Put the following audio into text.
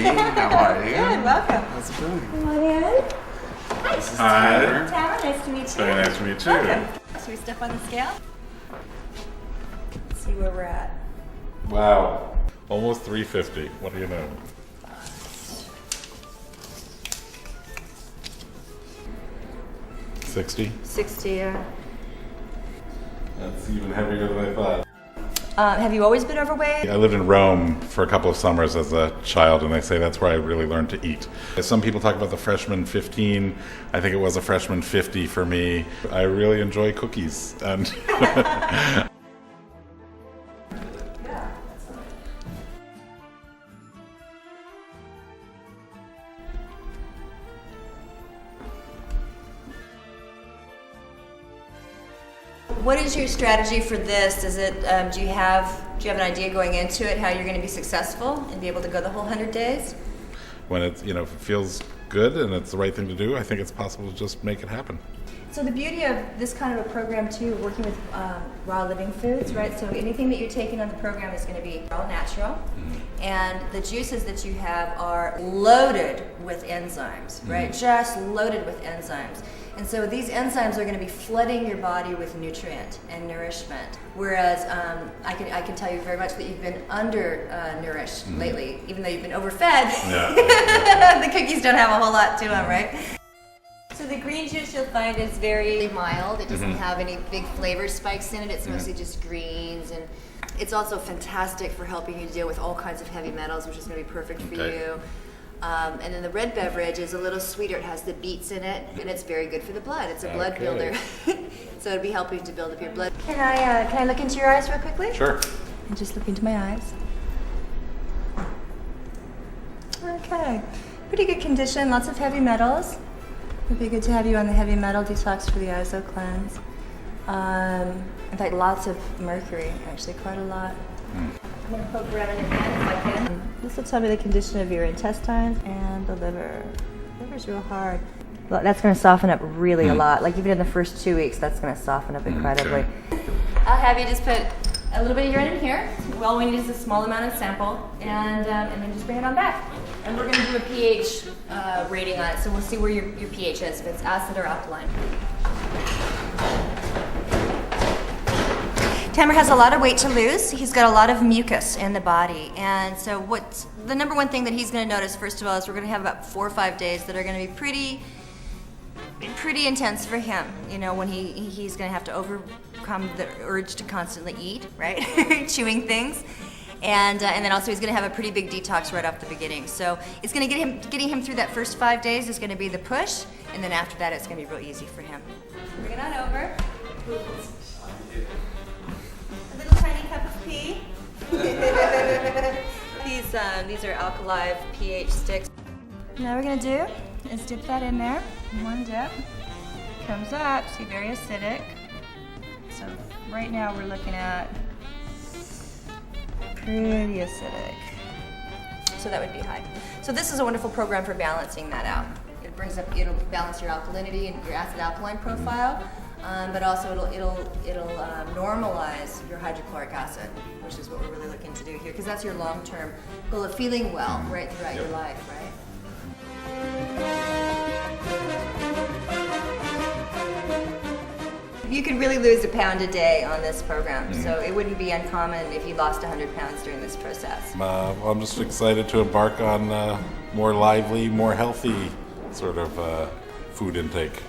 Betty. How are you? Good, welcome. How's it going? Come on in. This is Hi. Tyler. Tara, nice to meet you. Very nice to meet you. Welcome. Should we step on the scale? Let's see where we're at. Wow. Almost 350. What do you know? $60? 60, yeah. That's even heavier than I thought. Have you always been overweight? I lived in Rome for a couple of summers as a child, and they say that's where I really learned to eat. Some people talk about the freshman 15. I think it was a freshman 50 for me. I really enjoy cookies. And What is your strategy for this? Is it do you have an idea going into it how you're going to be successful and be able to go the whole 100 days? when it feels good and it's the right thing to do, I think it's possible to just make it happen. So the beauty of this kind of a program too, working with raw living foods, right? So anything that you're taking on the program is going to be all natural, and the juices that you have are loaded with enzymes, right? Just loaded with enzymes. And so these enzymes are going to be flooding your body with nutrient and nourishment. Whereas I can tell you very much that you've been undernourished lately, even though you've been overfed. Yeah. The cookies don't have a whole lot to them, right? So the green juice you'll find is very mild. It doesn't have any big flavor spikes in it. It's mostly just greens, and it's also fantastic for helping you deal with all kinds of heavy metals, which is going to be perfect for you. And then the red beverage is a little sweeter. It has the beets in it, and it's very good for the blood. It's a blood builder, so it'll be helping to build up your blood. Can I look into your eyes real quickly? Sure. And just look into my eyes. Okay, pretty good condition. Lots of heavy metals. It'd be good to have you on the heavy metal detox for the ISO cleanse. In fact, lots of mercury, actually, quite a lot. I'm going to poke around in your hand if I can. This will tell me the condition of your intestines and the liver. The liver's real hard. Well, that's going to soften up really a lot. Like even in the first 2 weeks, that's going to soften up incredibly. I'll have you just put a little bit of urine in here. All we need is a small amount of sample, and then just bring it on back. And we're going to do a pH rating on it, so we'll see where your pH is, if it's acid or alkaline. Tamer has a lot of weight to lose. He's got a lot of mucus in the body. And so what's the number one thing that he's going to notice, first of all, is we're going to have about 4 or 5 days that are going to be pretty intense for him. You know, when he's going to have to overcome the urge to constantly eat, right? Chewing things. And then also he's going to have a pretty big detox right off the beginning. So it's going to getting him through that first 5 days is going to be the push. And then after that, it's going to be real easy for him. Bring it on over. Tiny cup of tea. These are alkali pH sticks. Now we're gonna do is dip that in there. One dip. Comes up, see, very acidic. So right now we're looking at pretty acidic. So that would be high. So this is a wonderful program for balancing that out. It'll balance your alkalinity and your acid alkaline profile. But also it'll normalize your hydrochloric acid, which is what we're really looking to do here, because that's your long-term goal of feeling well right throughout your life, right? You could really lose a pound a day on this program, so it wouldn't be uncommon if you lost 100 pounds during this process. Well, I'm just excited to embark on more lively, more healthy sort of food intake.